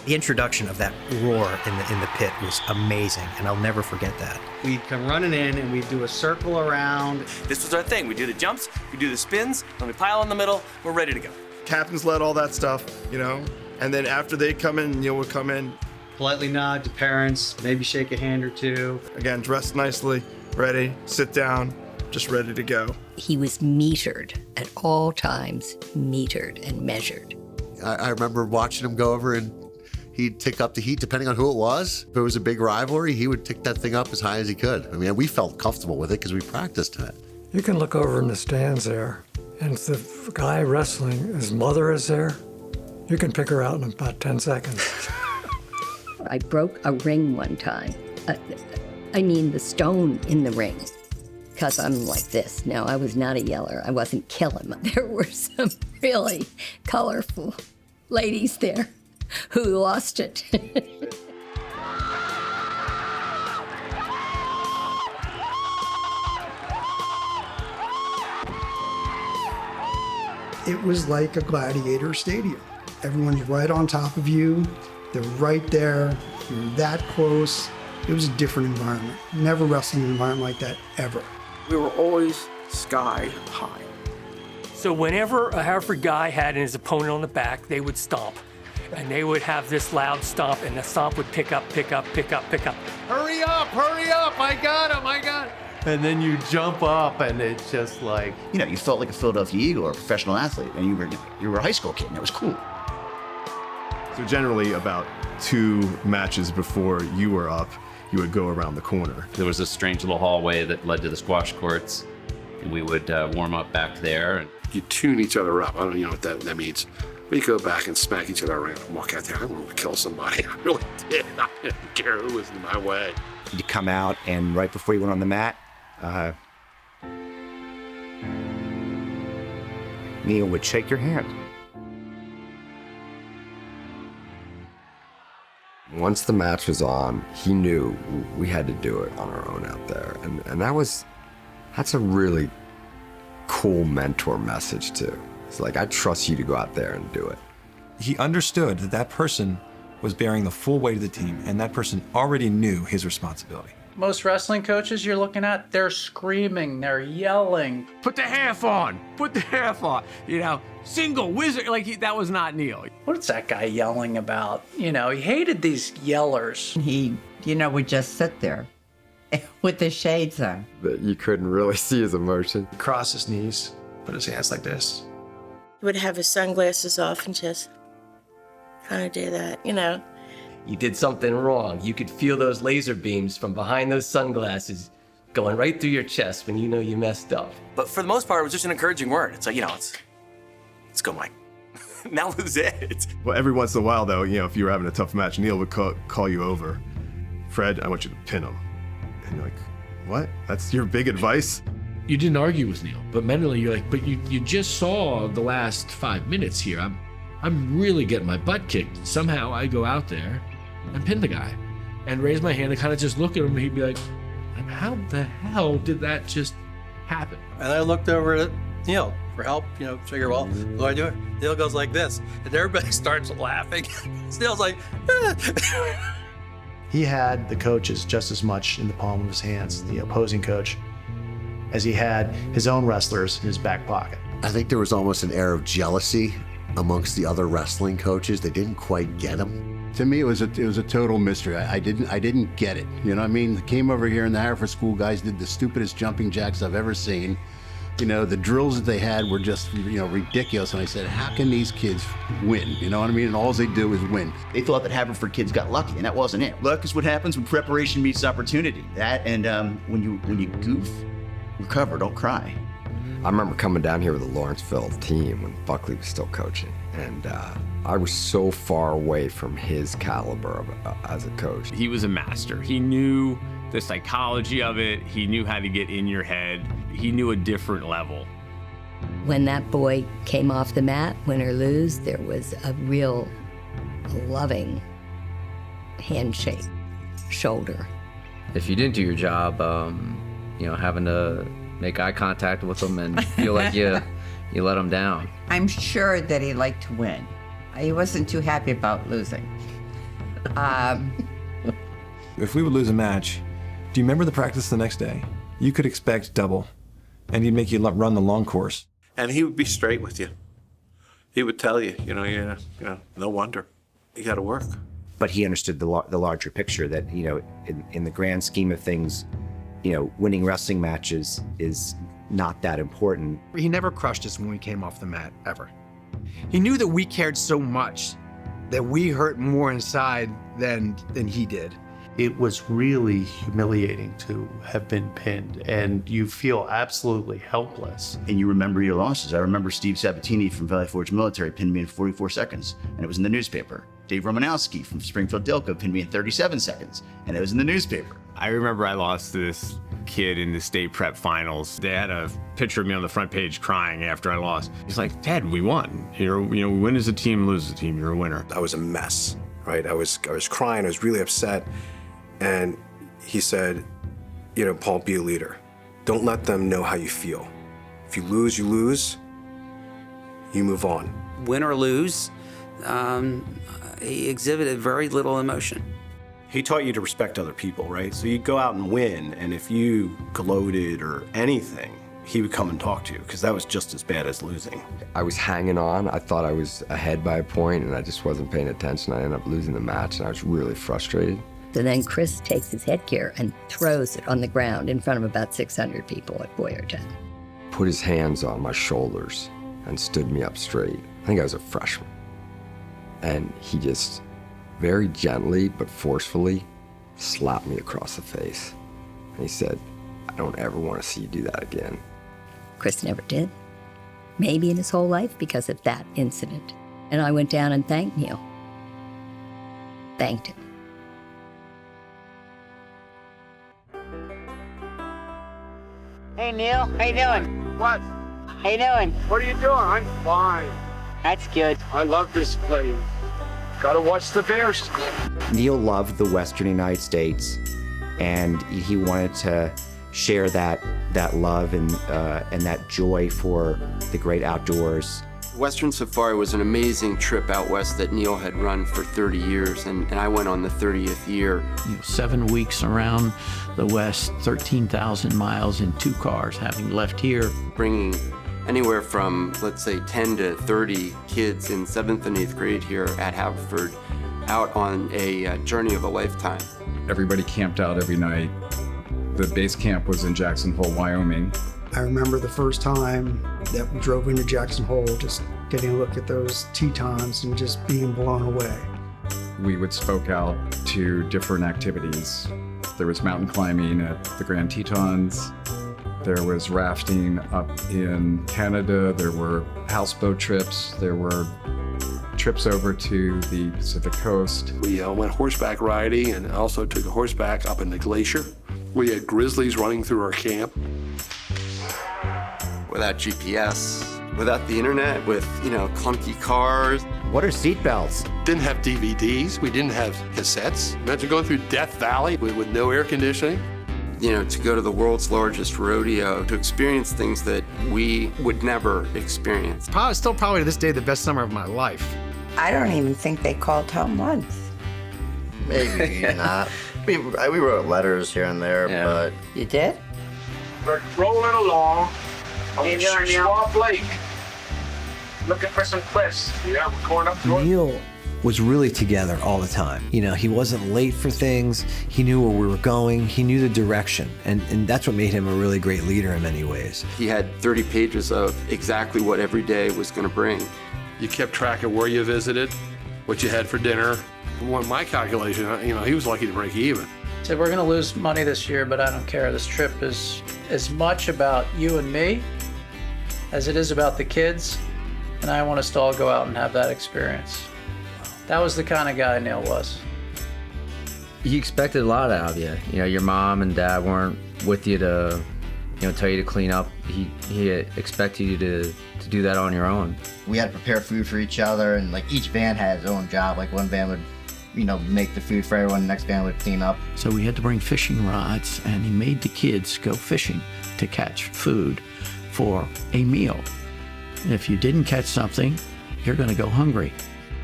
The introduction of that roar in the pit was amazing, and I'll never forget that. We'd come running in and we'd do a circle around. This was our thing. We do the jumps, we do the spins, then we pile in the middle, we're ready to go. Captains led all that stuff, you know, and then after they come in, Neil would come in. Politely nod to parents, maybe shake a hand or two. Again, dressed nicely, ready, sit down, just ready to go. He was metered at all times, metered and measured. I remember watching him go over and he'd tick up the heat depending on who it was. If it was a big rivalry, he would tick that thing up as high as he could. I mean, we felt comfortable with it because we practiced it. You can look over in the stands there, and if the guy wrestling, his mother is there, you can pick her out in about 10 seconds. I broke a ring one time. I mean the stone in the ring. Because I'm like this. No, I was not a yeller. I wasn't killing them. There were some really colorful ladies there who lost it. It was like a gladiator stadium. Everyone's right on top of you. They're right there. You're that close. It was a different environment. Never wrestling an environment like that, ever. We were always sky high. So whenever a Hereford guy had his opponent on the back, they would stomp. And they would have this loud stomp, and the stomp would pick up, pick up, pick up, pick up. Hurry up, I got him, And then you jump up, and it's just like... You know, you felt like a Philadelphia Eagle or a professional athlete, and you were a high school kid, and it was cool. So generally about 2 matches before you were up, you would go around the corner. There was a strange little hallway that led to the squash courts, and we would warm up back there. You tune each other up. I don't know what that means. We go back and smack each other around and walk out there. I wanted to kill somebody. I really did. I didn't care who was in my way. You come out, and right before you went on the mat, Neil would shake your hand. Once the match was on, he knew we had to do it on our own out there. And that's a really cool mentor message too. It's like, I trust you to go out there and do it. He understood that that person was bearing the full weight of the team, and that person already knew his responsibility. Most wrestling coaches you're looking at, they're screaming, they're yelling. Put the half on, put the half on. You know, single wizard, like that was not Neil. What's that guy yelling about? You know, he hated these yellers. He, would just sit there with the shades on. But you couldn't really see his emotion. Cross his knees, put his hands like this. He would have his sunglasses off and just kind of do that, You did something wrong. You could feel those laser beams from behind those sunglasses going right through your chest when you know you messed up. But for the most part, it was just an encouraging word. It's like, let's go, Mike. And that was it. Well, every once in a while, though, if you were having a tough match, Neil would call you over. Fred, I want you to pin him. And you're like, what? That's your big advice? You didn't argue with Neil, but mentally you're like, but you just saw the last 5 minutes here. I'm really getting my butt kicked. Somehow I go out there and pin the guy and raise my hand and kind of just look at him, and he'd be like, how the hell did that just happen? And I looked over at Neil for help, figure, well, what do I do? Neil goes like this, and everybody starts laughing. Neil's like, He had the coaches just as much in the palm of his hands, the opposing coach, as he had his own wrestlers in his back pocket. I think there was almost an air of jealousy amongst the other wrestling coaches. They didn't quite get him. To me, it was a total mystery. I didn't get it. You know what I mean? Came over here, and the Hereford School guys did the stupidest jumping jacks I've ever seen. The drills that they had were just, ridiculous. And I said, how can these kids win? You know what I mean? And all they do is win. They thought that Haverford kids got lucky, and that wasn't it. Luck is what happens when preparation meets opportunity. That and when you goof, recover, don't cry. I remember coming down here with the Lawrenceville team when Buckley was still coaching, and I was so far away from his caliber as a coach. He was a master. He knew the psychology of it. He knew how to get in your head. He knew a different level. When that boy came off the mat, win or lose, there was a real loving handshake, shoulder. If you didn't do your job, having to make eye contact with them and feel like you let them down. I'm sure that he liked to win. He wasn't too happy about losing. If we would lose a match, do you remember the practice the next day? You could expect double, and he'd make you run the long course. And he would be straight with you. He would tell you, no wonder. You got to work. But he understood the larger picture that, in the grand scheme of things, winning wrestling matches is not that important. He never crushed us when we came off the mat, ever. He knew that we cared so much that we hurt more inside than he did. It was really humiliating to have been pinned, and you feel absolutely helpless. And you remember your losses. I remember Steve Sabatini from Valley Forge Military pinned me in 44 seconds, and it was in the newspaper. Dave Romanowski from Springfield Delco pinned me in 37 seconds, and it was in the newspaper. I remember I lost to this kid in the state prep finals. They had a picture of me on the front page crying after I lost. He's like, Dad, we won. We win as a team, lose as a team. You're a winner. I was a mess, right? I was crying. I was really upset. And he said, Paul, be a leader. Don't let them know how you feel. If you lose, you lose. you move on. Win or lose, he exhibited very little emotion. He taught you to respect other people, right? So you'd go out and win, and if you gloated or anything, he would come and talk to you, because that was just as bad as losing. I was hanging on. I thought I was ahead by a point, and I just wasn't paying attention. I ended up losing the match, and I was really frustrated. So then Chris takes his headgear and throws it on the ground in front of about 600 people at Boyertown. Put his hands on my shoulders and stood me up straight. I think I was a freshman. And he just very gently but forcefully slapped me across the face. And he said, "I don't ever want to see you do that again." Chris never did. Maybe in his whole life because of that incident. And I went down and thanked Neil. Thanked him. Hey Neil, how you doing? What? How you doing? What are you doing? I'm fine. That's good. I love this place. Gotta watch the Bears. Neil loved the Western United States, and he wanted to share that love and that joy for the great outdoors. Western Safari was an amazing trip out west that Neil had run for 30 years, and I went on the 30th year. 7 weeks around the West, 13,000 miles in 2 cars, having left here. Bringing anywhere from, let's say, 10 to 30 kids in 7th and 8th grade here at Haverford out on a journey of a lifetime. Everybody camped out every night. The base camp was in Jackson Hole, Wyoming. I remember the first time that we drove into Jackson Hole, just getting a look at those Tetons and just being blown away. We would spoke out to different activities. There was mountain climbing at the Grand Tetons. There was rafting up in Canada. There were houseboat trips. There were trips over to the Pacific Coast. We went horseback riding and also took a horseback up in the glacier. We had grizzlies running through our camp. Without GPS, without the internet, with, clunky cars. What are seatbelts? Didn't have DVDs. We didn't have cassettes. Imagine going through Death Valley with no air conditioning. To go to the world's largest rodeo, to experience things that we would never experience. Still probably to this day the best summer of my life. I don't even think they called home once. Maybe not. We wrote letters here and there, but... You did? We're rolling along on you doing, Neil? Swamp Lake. Looking for some cliffs. Yeah, we're going up north. Neil was really together all the time. He wasn't late for things. He knew where we were going. He knew the direction. And that's what made him a really great leader in many ways. He had 30 pages of exactly what every day was going to bring. You kept track of where you visited, what you had for dinner. On my calculation, he was lucky to break even. Said we're going to lose money this year, but I don't care. This trip is as much about you and me as it is about the kids, and I want us to all go out and have that experience. That was the kind of guy Neil was. He expected a lot out of you. Your mom and dad weren't with you to, tell you to clean up. He expected you to do that on your own. We had to prepare food for each other, and each van had its own job. One van would make the food for everyone, the next van would clean up. So we had to bring fishing rods, and he made the kids go fishing to catch food for a meal. And if you didn't catch something, you're going to go hungry.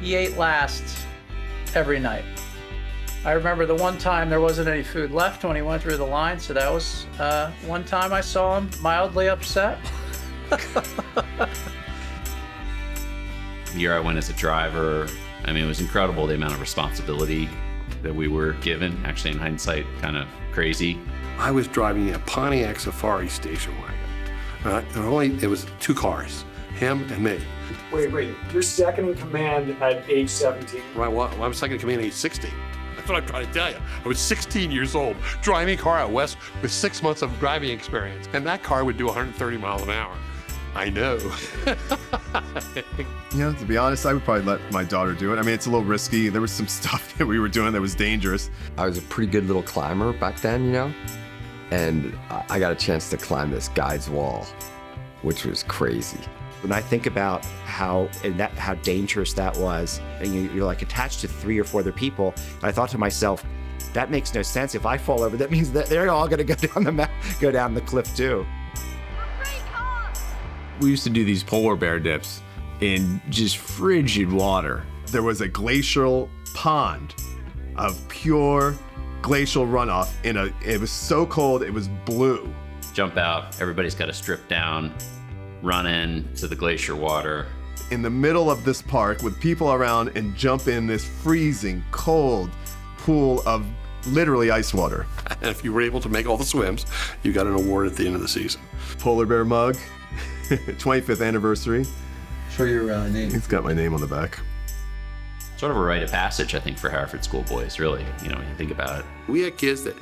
He ate last every night. I remember the one time there wasn't any food left when he went through the line, so that was one time I saw him mildly upset. The year I went as a driver, it was incredible the amount of responsibility that we were given. Actually, in hindsight, kind of crazy. I was driving a Pontiac Safari station wagon. It was 2 cars, him and me. Wait. You're second in command at age 17. Right, well, I'm second in command at age 16. That's what I'm trying to tell you. I was 16 years old, driving a car out west with 6 months of driving experience. And that car would do 130 miles an hour. I know. To be honest, I would probably let my daughter do it. It's a little risky. There was some stuff that we were doing that was dangerous. I was a pretty good little climber back then, and I got a chance to climb this guide's wall, which was crazy. When I think about how dangerous that was, and you're attached to 3 or 4 other people, I thought to myself, that makes no sense. If I fall over, that means that they're all going to go down the cliff too. We used to do these polar bear dips in just frigid water. There was a glacial pond of pure glacial runoff it was so cold, it was blue. Jump out, everybody's got to strip down, run into the glacier water. In the middle of this park with people around and jump in this freezing cold pool of literally ice water. And if you were able to make all the swims, you got an award at the end of the season. Polar bear mug, 25th anniversary. Show your name. It's got my name on the back. Sort of a rite of passage, I think, for Haverford schoolboys, really, when you think about it. We had kids that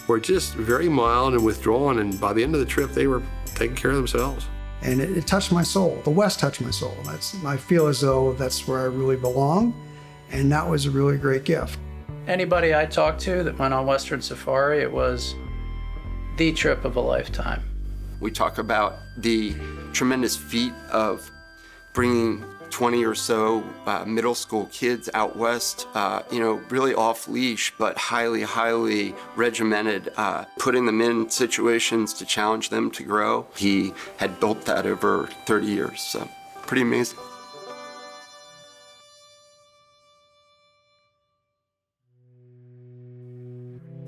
were just very mild and withdrawn, and by the end of the trip, they were taking care of themselves. And it touched my soul. The West touched my soul. I feel as though that's where I really belong, and that was a really great gift. Anybody I talked to that went on Western Safari, it was the trip of a lifetime. We talk about the tremendous feat of bringing 20 or so middle school kids out west, really off leash, but highly, highly regimented, putting them in situations to challenge them to grow. He had built that over 30 years, so pretty amazing.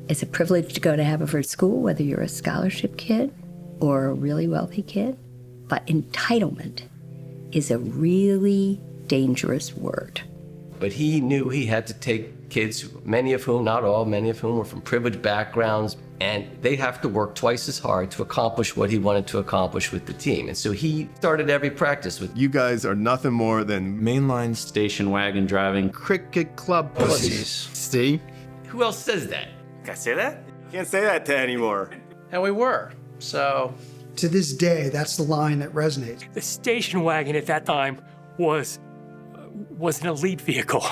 It's a privilege to go to Haverford School, whether you're a scholarship kid or a really wealthy kid. But entitlement is a really dangerous word. But he knew he had to take kids, many of whom, not all, many of whom were from privileged backgrounds, and they have to work twice as hard to accomplish what he wanted to accomplish with the team. And so he started every practice with, you guys are nothing more than mainline station wagon driving cricket club pussies. See? Who else says that? Can I say that? You can't say that anymore. And we were, so. To this day, that's the line that resonates. The station wagon at that time was an elite vehicle.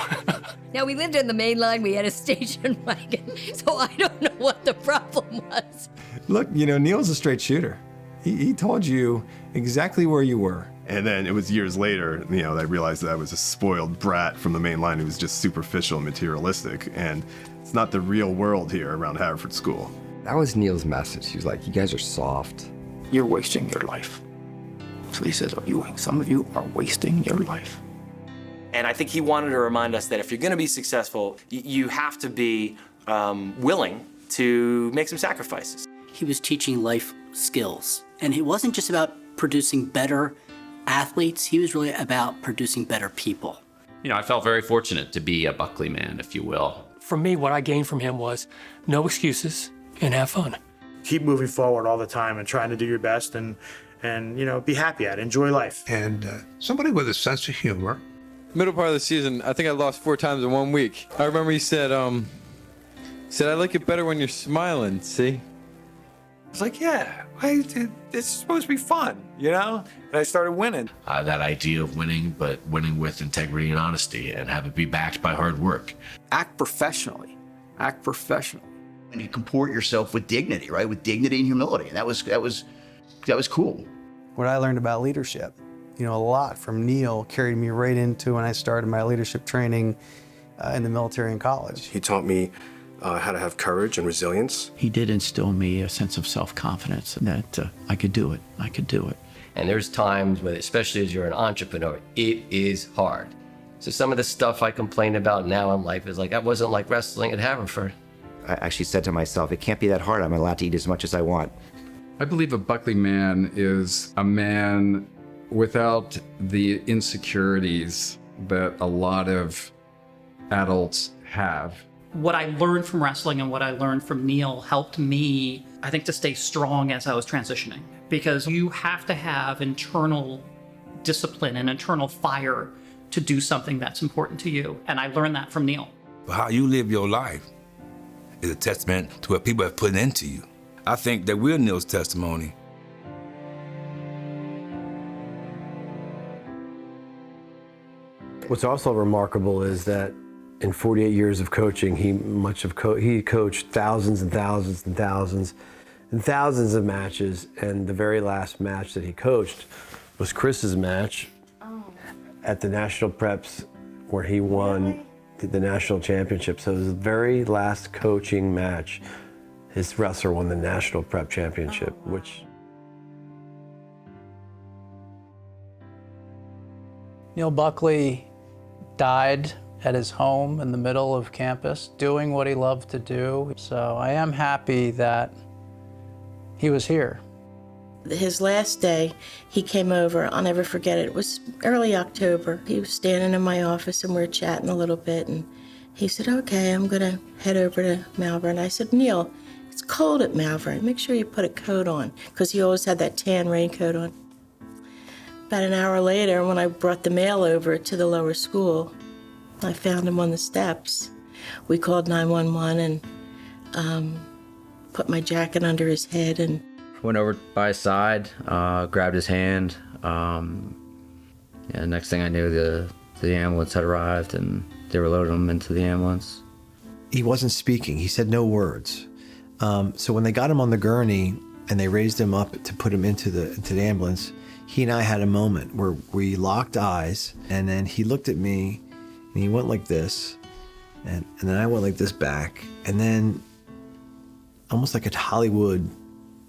Now, we lived in the main line, we had a station wagon, so I don't know what the problem was. Look, Neil's a straight shooter. He told you exactly where you were. And then it was years later, that I realized that I was a spoiled brat from the main line who was just superficial and materialistic. And it's not the real world here around Haverford School. That was Neil's message. He was like, you guys are soft. You're wasting your life. So he says, some of you are wasting your life. And I think he wanted to remind us that if you're going to be successful, you have to be willing to make some sacrifices. He was teaching life skills. And it wasn't just about producing better athletes, he was really about producing better people. I felt very fortunate to be a Buckley man, if you will. For me, what I gained from him was no excuses and have fun. Keep moving forward all the time and trying to do your best and be happy at it, enjoy life. And somebody with a sense of humor. Middle part of the season, I think I lost 4 times in 1 week. I remember he said, I like it better when you're smiling, see? I was like, yeah, it's supposed to be fun, And I started winning. That idea of winning, but winning with integrity and honesty and have it be backed by hard work. Act professionally. Act professionally. And you comport yourself with dignity, right? With dignity and humility. And that was cool. What I learned about leadership, a lot from Neil carried me right into when I started my leadership training in the military and college. He taught me how to have courage and resilience. He did instill in me a sense of self-confidence that I could do it. I could do it. And there's times when, especially as you're an entrepreneur, it is hard. So some of the stuff I complain about now in life is like, that wasn't like wrestling at Haverford. I actually said to myself, it can't be that hard. I'm allowed to eat as much as I want. I believe a Buckley man is a man without the insecurities that a lot of adults have. What I learned from wrestling and what I learned from Neil helped me, I think, to stay strong as I was transitioning. Because you have to have internal discipline and internal fire to do something that's important to you. And I learned that from Neil. How you live your life is a testament to what people have put into you. I think that we're Neil's testimony. What's also remarkable is that in 48 years of coaching, he coached thousands and thousands and thousands and thousands of matches, and the very last match that he coached was Chris's match at the National Preps, where he won the national championship. So it was the very last coaching match. His wrestler won the National Prep Championship, which Neil Buckley died at his home in the middle of campus, doing what he loved to do. So I am happy that he was here. His last day, he came over. I'll never forget it. It was early October. He was standing in my office and we were chatting a little bit, and he said, okay, I'm gonna head over to Malvern. I said, Neil, it's cold at Malvern. Make sure you put a coat on, because he always had that tan raincoat on. About an hour later, when I brought the mail over to the lower school, I found him on the steps. We called 911 and put my jacket under his head and went over by his side, grabbed his hand. Next thing I knew, the ambulance had arrived and they were loading him into the ambulance. He wasn't speaking. He said no words. So when they got him on the gurney and they raised him up to put him into the ambulance, he and I had a moment where we locked eyes, and then he looked at me and he went like this, and then I went like this back, and then almost like a Hollywood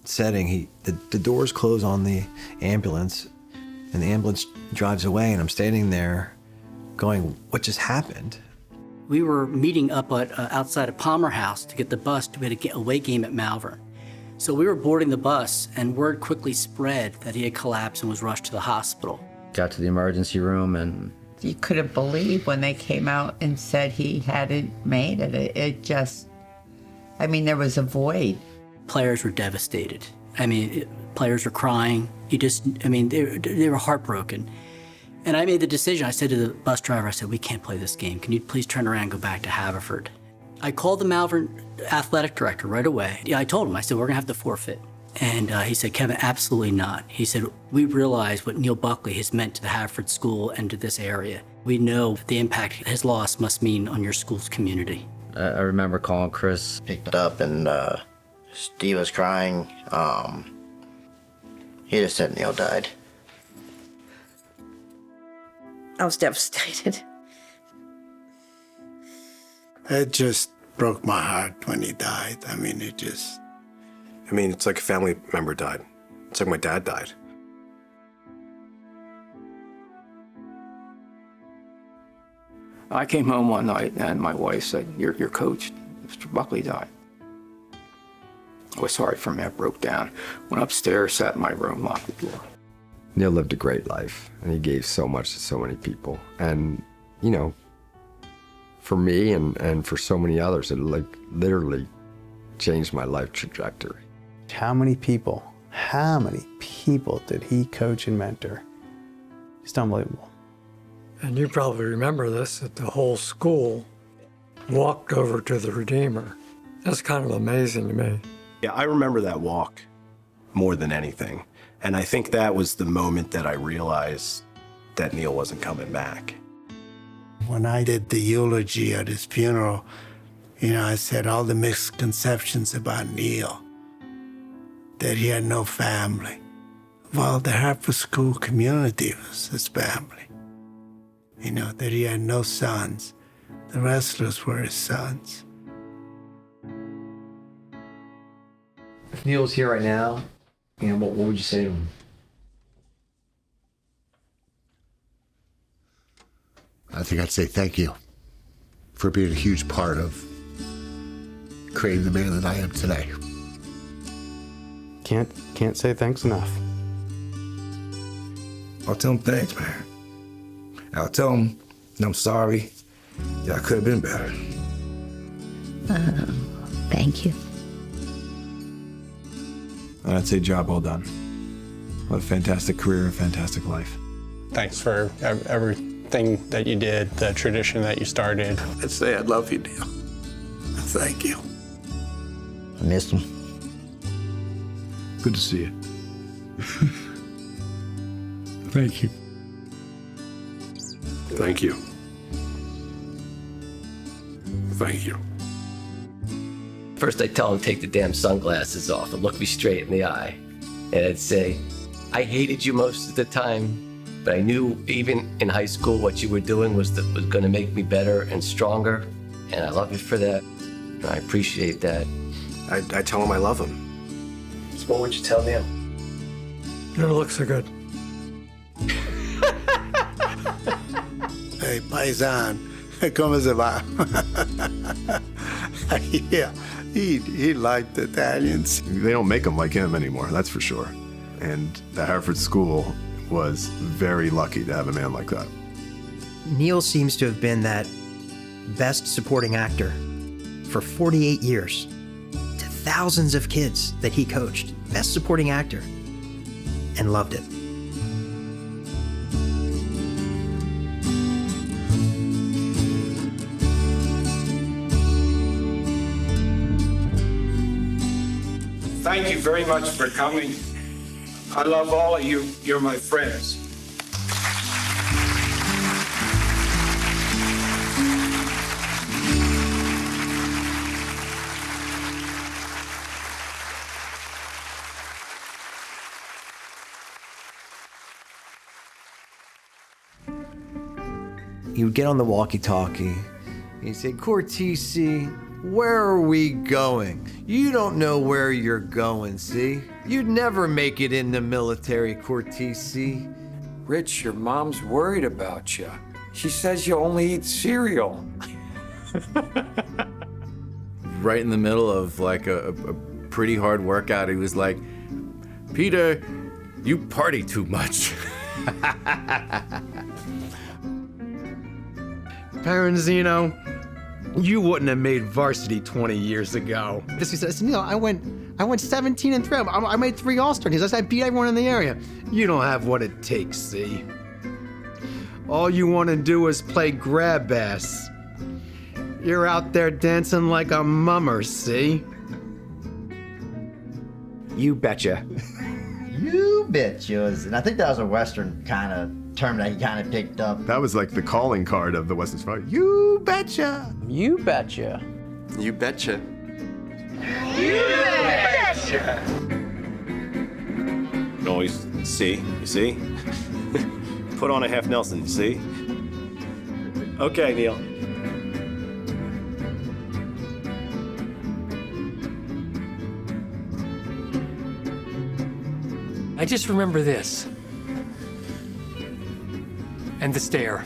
setting, the doors close on the ambulance and the ambulance drives away, and I'm standing there going, what just happened? We were meeting up outside of Palmer House to get the bus. We had a away game at Malvern. So we were boarding the bus, and word quickly spread that he had collapsed and was rushed to the hospital. Got to the emergency room, and you couldn't believe when they came out and said he hadn't made it. It just, there was a void. Players were devastated. Players were crying. They were heartbroken. And I made the decision. I said to the bus driver, I said, we can't play this game. Can you please turn around and go back to Haverford? I called the Malvern athletic director right away. I told him, I said, we're gonna have to forfeit. And he said, Kevin, absolutely not. He said, we realize what Neil Buckley has meant to the Haverford school and to this area. We know the impact his loss must mean on your school's community. I remember calling Chris. Picked it up, and Steve was crying. He just said Neil died. I was devastated. It just broke my heart when he died. It's like a family member died. It's like my dad died. I came home one night and my wife said, your coach, Mr. Buckley, died. I was sorry for me. I broke down, went upstairs, sat in my room, locked the door. Neil lived a great life, and he gave so much to so many people. And, for me and for so many others, it literally changed my life trajectory. How many people did he coach and mentor? It's unbelievable. And you probably remember this, that the whole school walked over to the Redeemer. That's kind of amazing to me. Yeah, I remember that walk more than anything. And I think that was the moment that I realized that Neil wasn't coming back. When I did the eulogy at his funeral, I said all the misconceptions about Neil, that he had no family. Well, the Hartford school community was his family. That he had no sons. The wrestlers were his sons. If Neil was here right now, what would you say to him? I think I'd say thank you for being a huge part of creating the man that I am today. Can't say thanks enough. I'll tell him thanks, man. I'll tell him I'm sorry. Yeah, I could have been better. Thank you. And I'd say job well done. What a fantastic career, a fantastic life. Thanks for everything that you did, the tradition that you started. I'd say I love you, Neil. Thank you. I missed him. Good to see you. Thank you. Thank you. Thank you. First, I'd tell him to take the damn sunglasses off and look me straight in the eye. And I'd say, I hated you most of the time, but I knew even in high school what you were doing was going to make me better and stronger. And I love you for that. And I appreciate that. I tell him I love him. So what would you tell Neil? Your looks are good. say, Paisan, ¿cómo se va? Yeah, he liked Italians. They don't make them like him anymore, that's for sure. And the Hartford School was very lucky to have a man like that. Neil seems to have been that best supporting actor for 48 years to thousands of kids that he coached. Best supporting actor, and loved it. Thank you very much for coming. I love all of you. You're my friends. He would get on the walkie-talkie. He'd say, Cortese, where are we going? You don't know where you're going, see? You'd never make it in the military, Cortese. Rich, your mom's worried about you. She says you only eat cereal. Right in the middle of like a pretty hard workout, he was like, Peter, you party too much. Paranzino, you wouldn't have made varsity 20 years ago. This he says, Neil, I went 17-3. I made 3 All-Star teams. I beat everyone in the area. You don't have what it takes, see? All you want to do is play grab ass. You're out there dancing like a mummer, see? You betcha. You betcha. And I think that was a Western kind of term that he kind of picked up. That was like the calling card of the Western Spy. You betcha. You betcha. You betcha. You betcha. Always see, you see? Put on a half Nelson, you see? Okay, Neil. I just remember this. And the stare.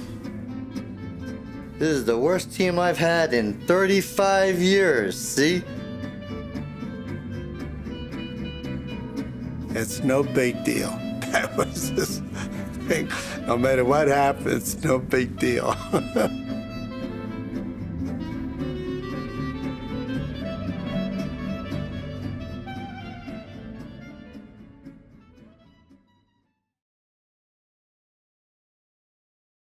This is the worst team I've had in 35 years, see? It's no big deal. That was this thing. No matter what happens, no big deal.